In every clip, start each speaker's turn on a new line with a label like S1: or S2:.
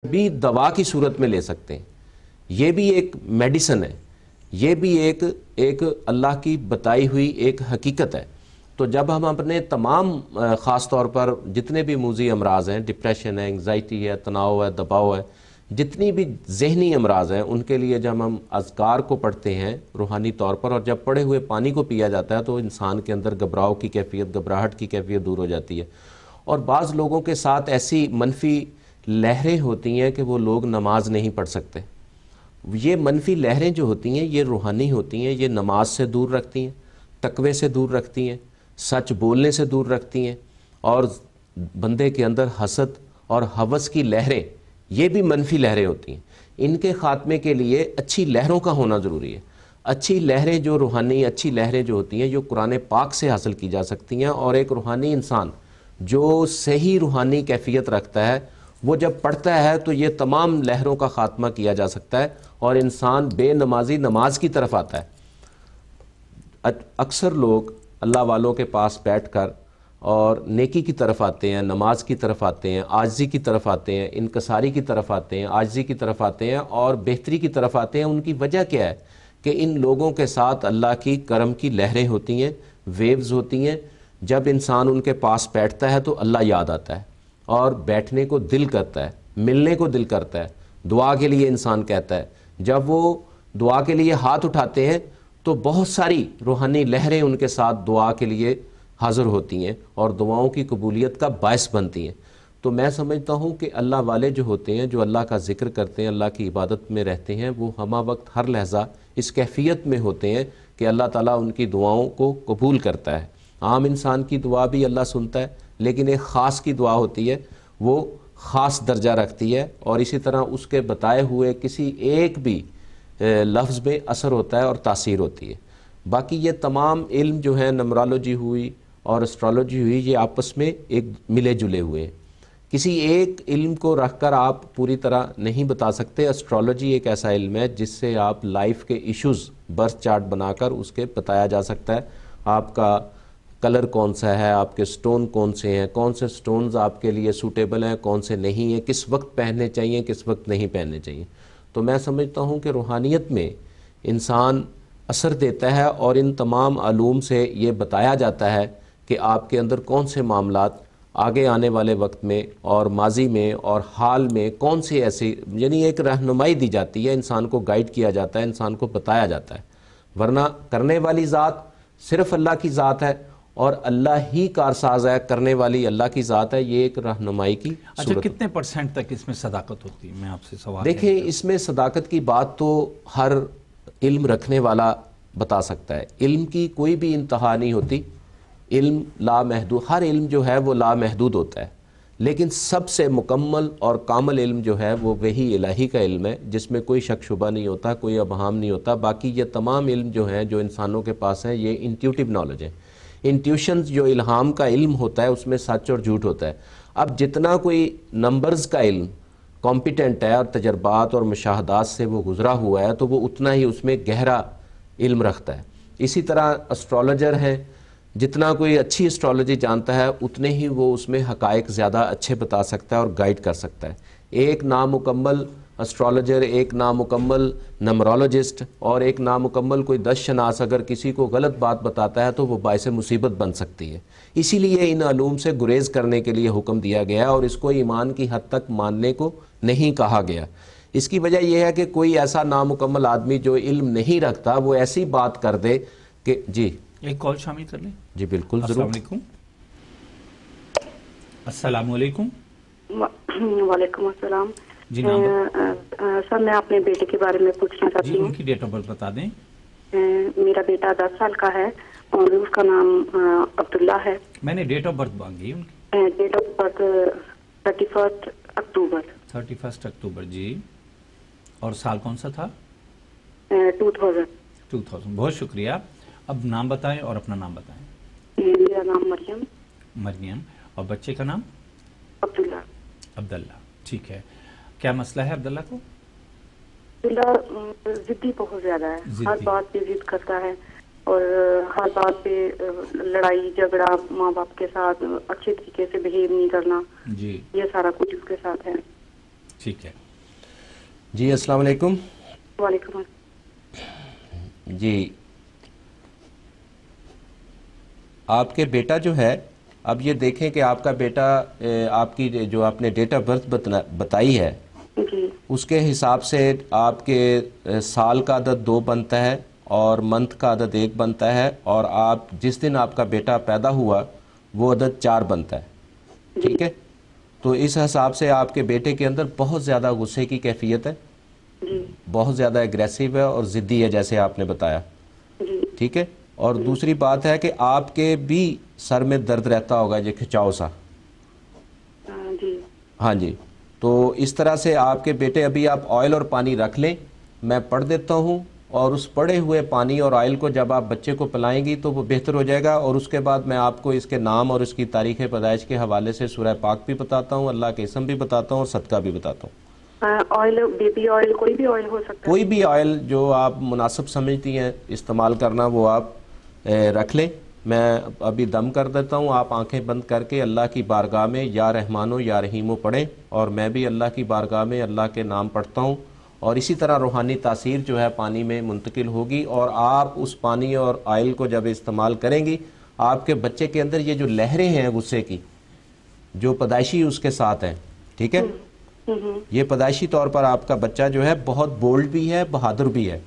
S1: بھی دوا کی صورت میں لے سکتے ہیں. یہ بھی ایک میڈیسن ہے, یہ بھی ایک اللہ کی بتائی ہوئی ایک حقیقت ہے. تو جب ہم اپنے تمام خاص طور پر جتنے بھی موذی امراض ہیں, ڈپریشن ہے, انگزائٹی ہے, تناؤ ہے, دباؤ ہے, جتنی بھی ذہنی امراض ہیں, ان کے لیے جب ہم اذکار کو پڑھتے ہیں روحانی طور پر, اور جب پڑھے ہوئے پانی کو پیا جاتا ہے تو انسان کے اندر گھبراہٹ کی کیفیت دور ہو جاتی ہے. اور بعض لوگوں کے ساتھ ایسی منفی لہریں ہوتی ہیں کہ وہ لوگ نماز نہیں پڑھ سکتے. یہ منفی لہریں جو ہوتی ہیں یہ روحانی ہوتی ہیں, یہ نماز سے دور رکھتی ہیں, تقوی سے دور رکھتی ہیں, سچ بولنے سے دور رکھتی ہیں, اور بندے کے اندر حسد اور ہوس کی لہریں, یہ بھی منفی لہریں ہوتی ہیں. ان کے خاتمے کے لیے اچھی لہروں کا ہونا ضروری ہے. اچھی لہریں جو روحانی اچھی لہریں جو ہوتی ہیں جو قرآن پاک سے حاصل کی جا سکتی ہیں. اور ایک روحانی انسان جو صحیح روحانی کیفیت رکھتا ہے وہ جب پڑھتا ہے تو یہ تمام لہروں کا خاتمہ کیا جا سکتا ہے اور انسان بے نمازی نماز کی طرف آتا ہے. اکثر لوگ اللہ والوں کے پاس بیٹھ کر اور نیکی کی طرف آتے ہیں, نماز کی طرف آتے ہیں, عاجزی کی طرف آتے ہیں, انکساری کی طرف آتے ہیں, عاجزی کی طرف آتے ہیں اور بہتری کی طرف آتے ہیں. ان کی وجہ کیا ہے کہ ان لوگوں کے ساتھ اللہ کی کرم کی لہریں ہوتی ہیں, ویوز ہوتی ہیں. جب انسان ان کے پاس بیٹھتا ہے تو اللہ یاد آتا ہے اور بیٹھنے کو دل کرتا ہے, ملنے کو دل کرتا ہے, دعا کے لیے انسان کہتا ہے. جب وہ دعا کے لیے ہاتھ اٹھاتے ہیں تو بہت ساری روحانی لہریں ان کے ساتھ دعا کے لیے حاضر ہوتی ہیں اور دعاؤں کی قبولیت کا باعث بنتی ہیں. تو میں سمجھتا ہوں کہ اللہ والے جو ہوتے ہیں, جو اللہ کا ذکر کرتے ہیں, اللہ کی عبادت میں رہتے ہیں, وہ ہمہ وقت ہر لحظہ اس کیفیت میں ہوتے ہیں کہ اللہ تعالیٰ ان کی دعاؤں کو قبول کرتا ہے. عام انسان کی دعا بھی اللہ سنتا ہے, لیکن ایک خاص کی دعا ہوتی ہے وہ خاص درجہ رکھتی ہے, اور اسی طرح اس کے بتائے ہوئے کسی ایک بھی لفظ میں اثر ہوتا ہے اور تاثیر ہوتی ہے. باقی یہ تمام علم جو ہیں, نمرالوجی ہوئی اور اسٹرالوجی ہوئی, یہ آپس میں ایک ملے جلے ہوئے ہیں. کسی ایک علم کو رکھ کر آپ پوری طرح نہیں بتا سکتے. اسٹرالوجی ایک ایسا علم ہے جس سے آپ لائف کے ایشوز برتھ چارٹ بنا کر اس کے بتایا جا سکتا ہے. آپ کا کلر کون سا ہے, آپ کے سٹون کون سے ہیں, کون سے سٹونز آپ کے لیے سوٹیبل ہیں, کون سے نہیں ہیں, کس وقت پہننے چاہیے, کس وقت نہیں پہننے چاہیے. تو میں سمجھتا ہوں کہ روحانیت میں انسان اثر دیتا ہے اور ان تمام علوم سے یہ بتایا جاتا ہے کہ آپ کے اندر کون سے معاملات آگے آنے والے وقت میں اور ماضی میں اور حال میں کون سے ایسی, یعنی ایک رہنمائی دی جاتی ہے, انسان کو گائیڈ کیا جاتا ہے, انسان کو بتایا جاتا ہے. ورنہ کرنے والی ذات صرف اللہ کی ذات ہے اور اللہ ہی کارساز ہے, کرنے والی اللہ کی ذات ہے. یہ ایک رہنمائی کی صورت.
S2: اچھا, کتنے پرسنٹ تک اس میں صداقت ہوتی ہے؟ میں آپ سے سوال
S1: دیکھیں, اس میں صداقت کی بات تو ہر علم رکھنے والا بتا سکتا ہے. علم کی کوئی بھی انتہا نہیں ہوتی. علم لامحدود, ہر علم جو ہے وہ لامحدود ہوتا ہے, لیکن سب سے مکمل اور کامل علم جو ہے وہ وحی الہی کا علم ہے, جس میں کوئی شک شبہ نہیں ہوتا, کوئی ابہام نہیں ہوتا. باقی یہ تمام علم جو ہیں جو انسانوں کے پاس ہیں یہ انٹیوٹیو نالج ہے. انٹیوشنز جو الہام کا علم ہوتا ہے اس میں سچ اور جھوٹ ہوتا ہے. اب جتنا کوئی نمبرز کا علم کمپیٹنٹ ہے اور تجربات اور مشاہدات سے وہ گزرا ہوا ہے تو وہ اتنا ہی اس میں گہرا علم رکھتا ہے. اسی طرح اسٹرالوجر ہیں, جتنا کوئی اچھی اسٹرالوجی جانتا ہے اتنے ہی وہ اس میں حقائق زیادہ اچھے بتا سکتا ہے اور گائیڈ کر سکتا ہے. ایک نامکمل اسٹرالوجر, ایک نامکمل نمرولوجسٹ اور ایک نامکمل کوئی 10 شناس اگر کسی کو غلط بات بتاتا ہے تو وہ باعث مصیبت بن سکتی ہے. اسی لیے ان علوم سے گریز کرنے کے لیے حکم دیا گیا اور اس کو ایمان کی حد تک ماننے کو نہیں کہا گیا. اس کی وجہ یہ ہے کہ کوئی ایسا نامکمل آدمی جو علم نہیں رکھتا وہ ایسی بات کر دے کہ جی
S2: ایک کال شامل کر لیں.
S1: جی بالکل ضرور.
S2: السلام علیکم. السلام علیکم.
S3: وعلیکم السلام.
S2: جی نام
S3: سر, میں اپنے بیٹے کے بارے میں پوچھنا چاہتی ہوں.
S2: ان کی ڈیٹ آف برتھ بتا دیں.
S3: میرا بیٹا 10 سال کا ہے اور اس کا نام عبداللہ ہے.
S2: میں نے ڈیٹ آف برتھ مانگی ان کی.
S3: ڈیٹ آف برتھ 31 اکتوبر.
S2: 31 اکتوبر, جی. اور سال کون سا تھا؟
S3: 2000.
S2: بہت شکریہ. اب نام بتائیں اور اپنا نام بتائیں.
S3: میرا نام مریم.
S2: مریم. اور بچے کا نام؟
S3: عبداللہ.
S2: عبداللہ, ٹھیک ہے. کیا مسئلہ ہے عبداللہ کو؟
S3: عبداللہ ضدی بہت زیادہ ہے, ہر بات پہ ضد کرتا ہے اور ہر بات پہ لڑائی جھگڑا, ماں باپ کے ساتھ اچھے طریقے سے بہیو نہیں کرنا,
S2: جی.
S3: یہ سارا کچھ اس کے ساتھ ہے.
S2: ٹھیک ہے
S1: جی السلام علیکم.
S3: وعلیکم السلام.
S1: جی آپ کے بیٹا جو ہے، اب یہ دیکھیں کہ آپ کا بیٹا آپ کی جو آپ نے ڈیٹ آف برتھ بتائی ہے
S3: جی
S1: اس کے حساب سے آپ کے سال کا عدد 2 بنتا ہے اور منتھ کا عدد 1 بنتا ہے، اور آپ جس دن آپ کا بیٹا پیدا ہوا وہ عدد 4 بنتا ہے. ٹھیک ہے، تو اس حساب سے آپ کے بیٹے کے اندر بہت زیادہ غصے کی کیفیت ہے،
S3: جی
S1: بہت زیادہ ایگریسو ہے اور ضدی ہے جیسے آپ نے بتایا.
S3: جی
S1: ٹھیک ہے، اور دوسری بات ہے کہ آپ کے بھی سر میں درد رہتا ہوگا، یہ کھچاؤ سا.
S3: جی
S1: ہاں جی، تو اس طرح سے آپ کے بیٹے ابھی آپ آئل اور پانی رکھ لیں، میں پڑھ دیتا ہوں، اور اس پڑے ہوئے پانی اور آئل کو جب آپ بچے کو پلائیں گی تو وہ بہتر ہو جائے گا. اور اس کے بعد میں آپ کو اس کے نام اور اس کی تاریخ پیدائش کے حوالے سے سورہ پاک بھی بتاتا ہوں، اللہ کے اسم بھی بتاتا ہوں اور صدقہ بھی بتاتا ہوں.
S3: آئل بیبی آئل کوئی بھی آئل ہو سکتا ہے؟
S1: کوئی بھی آئل جو آپ مناسب سمجھتی ہیں استعمال کرنا وہ آپ رکھ لیں. میں ابھی دم کر دیتا ہوں، آپ آنکھیں بند کر کے اللہ کی بارگاہ میں یا رحمانو یا رحیمو پڑھیں، اور میں بھی اللہ کی بارگاہ میں اللہ کے نام پڑھتا ہوں، اور اسی طرح روحانی تاثیر جو ہے پانی میں منتقل ہوگی. اور آپ اس پانی اور آئل کو جب استعمال کریں گی، آپ کے بچے کے اندر یہ جو لہریں ہیں غصے کی جو پیدائشی اس کے ساتھ ہیں، ٹھیک ہے، یہ پیدائشی طور پر آپ کا بچہ جو ہے بہت بولڈ بھی ہے، بہادر بھی ہے.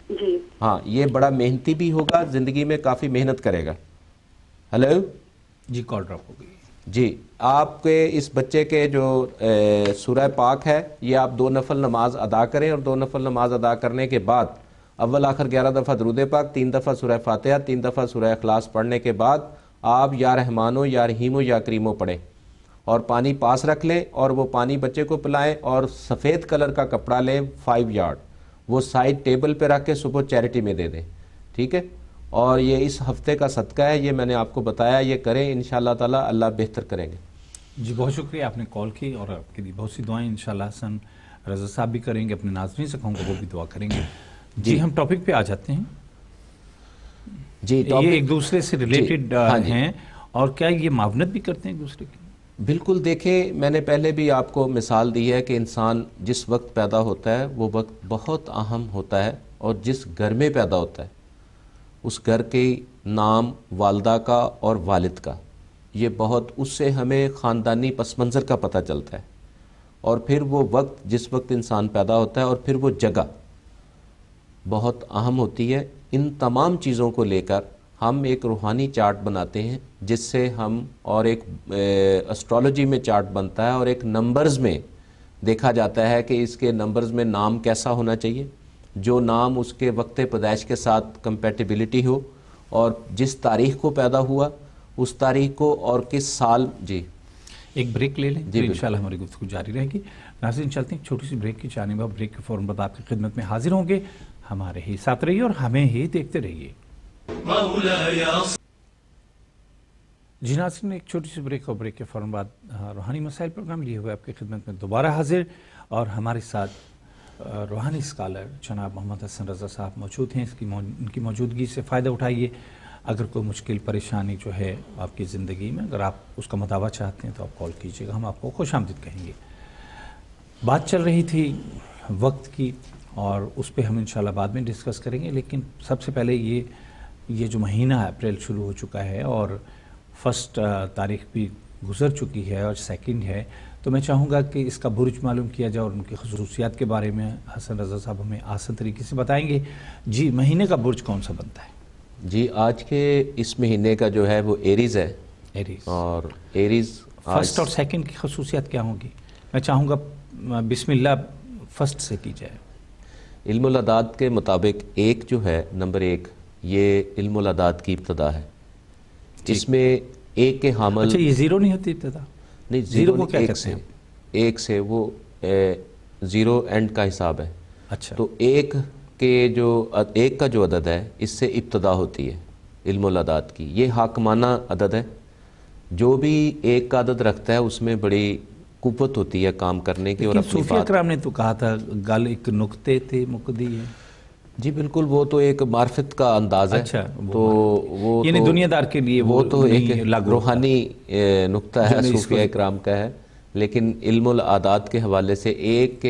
S3: جی
S1: ہاں، یہ بڑا محنتی بھی ہوگا، زندگی میں کافی محنت کرے گا. ہلو
S2: جی، کال ڈراپ ہو گئی.
S1: جی، آپ کے اس بچے کے جو سورہ پاک ہے یہ آپ 2 نفل نماز ادا کریں، اور 2 نفل نماز ادا کرنے کے بعد اول آخر 11 دفعہ درود پاک، 3 دفعہ سورہ فاتحہ، 3 دفعہ سورہ اخلاص پڑھنے کے بعد آپ یا رحمانو یا رحیمو یا کریمو پڑھیں، اور پانی پاس رکھ لیں، اور وہ پانی بچے کو پلائیں، اور سفید کلر کا کپڑا لیں 5 یارڈ، وہ سائڈ ٹیبل پہ رکھ کے صبح چیریٹی میں دے دیں. ٹھیک ہے، اور یہ اس ہفتے کا صدقہ ہے، یہ میں نے آپ کو بتایا، یہ کریں انشاءاللہ تعالی اللہ بہتر کریں گے.
S2: جی بہت شکریہ، آپ نے کال کی، اور آپ کے لیے بہت سی دعائیں انشاءاللہ حسن رضا صاحب بھی کریں گے، اپنے ناظرین سے کہوں گا وہ بھی دعا کریں گے. جی ہم ٹاپک پہ آ جاتے ہیں.
S1: جی
S2: یہ ایک دوسرے سے ریلیٹڈ ہیں، اور کیا یہ معاونت بھی کرتے ہیں ایک دوسرے کی؟
S1: بالکل. دیکھیں، میں نے پہلے بھی آپ کو مثال دی ہے کہ انسان جس وقت پیدا ہوتا ہے وہ وقت بہت اہم ہوتا ہے، اور جس گھر میں پیدا ہوتا ہے اس گھر کے نام والدہ کا اور والد کا، یہ بہت، اس سے ہمیں خاندانی پس منظر کا پتہ چلتا ہے. اور پھر وہ وقت جس وقت انسان پیدا ہوتا ہے، اور پھر وہ جگہ بہت اہم ہوتی ہے. ان تمام چیزوں کو لے کر ہم ایک روحانی چارٹ بناتے ہیں، جس سے ہم، اور ایک اسٹرالوجی میں چارٹ بنتا ہے، اور ایک نمبرز میں دیکھا جاتا ہے کہ اس کے نمبرز میں نام کیسا ہونا چاہیے، جو نام اس کے وقت پیدائش کے ساتھ کمپیٹیبلٹی ہو، اور جس تاریخ کو پیدا ہوا اس تاریخ کو، اور کس سال. جی
S2: ایک بریک لے لیں،
S1: جی
S2: انشاءاللہ ہماری گفتگو جاری رہے گی. ناظرین چلتے ہیں چھوٹی سی بریک کی جانب، بریک کے فوراً بعد آپ کی خدمت میں حاضر ہوں گے. ہمارے ہی ساتھ رہیے اور ہمیں ہی دیکھتے رہیے. جی ناظرین، ایک چھوٹی سی بریک، اور بریک کے فوراً بعد روحانی مسائل پروگرام لیے ہوئے آپ کی خدمت میں دوبارہ حاضر، اور ہمارے ساتھ روحانی اسکالر جناب محمد حسن رضا صاحب موجود ہیں. ان کی موجودگی سے فائدہ اٹھائیے. اگر کوئی مشکل پریشانی جو ہے آپ کی زندگی میں، اگر آپ اس کا مداوع چاہتے ہیں تو آپ کال کیجیے گا، ہم آپ کو خوش آمدید کہیں گے. بات چل رہی تھی وقت کی، اور اس پہ ہم انشاءاللہ بعد میں ڈسکس کریں گے، لیکن سب سے پہلے یہ جو مہینہ اپریل شروع ہو چکا ہے، اور فرسٹ تاریخ بھی گزر چکی ہے اور سیکنڈ ہے، تو میں چاہوں گا کہ اس کا برج معلوم کیا جائے، اور ان کی خصوصیات کے بارے میں حسن رضا صاحب ہمیں آسان طریقے سے بتائیں گے. جی، مہینے کا برج کون سا بنتا ہے؟
S1: جی، آج کے اس مہینے کا جو ہے وہ ایریز ہے.
S2: ایریز.
S1: اور ایریز
S2: فرسٹ اور سیکنڈ کی خصوصیات کیا ہوں گی؟ میں چاہوں گا بسم اللہ فرسٹ سے کی جائے.
S1: علم العداد کے مطابق ایک جو ہے، نمبر 1، یہ علم العداد کی ابتدا ہے، جس میں ایک کے حامل.
S2: اچھا، یہ زیرو نہیں ہوتی ابتدا؟
S1: نہیں،
S2: زیرو کو کیا کہتے ہیں؟
S1: ایک سے وہ زیرو اینڈ کا حساب ہے.
S2: اچھا،
S1: تو ایک کا جو عدد ہے اس سے ابتدا ہوتی ہے علم العداد کی. یہ حاکمانہ عدد ہے. جو بھی ایک کا عدد رکھتا ہے اس میں بڑی قوت ہوتی ہے کام کرنے کی. اور اپنی
S2: صوفیہ کرام نے تو کہا تھا گل ایک نقطے تے مقدی ہے.
S1: جی بالکل، وہ تو ایک معرفت کا انداز ہے.
S2: اچھا،
S1: تو وہ
S2: یعنی دنیا دار کے لیے
S1: وہ تو ایک
S2: لاگو
S1: روحانی نقطہ ہے، صوفیہ کرام کا ہے لیکن علم العادات کے حوالے سے ایک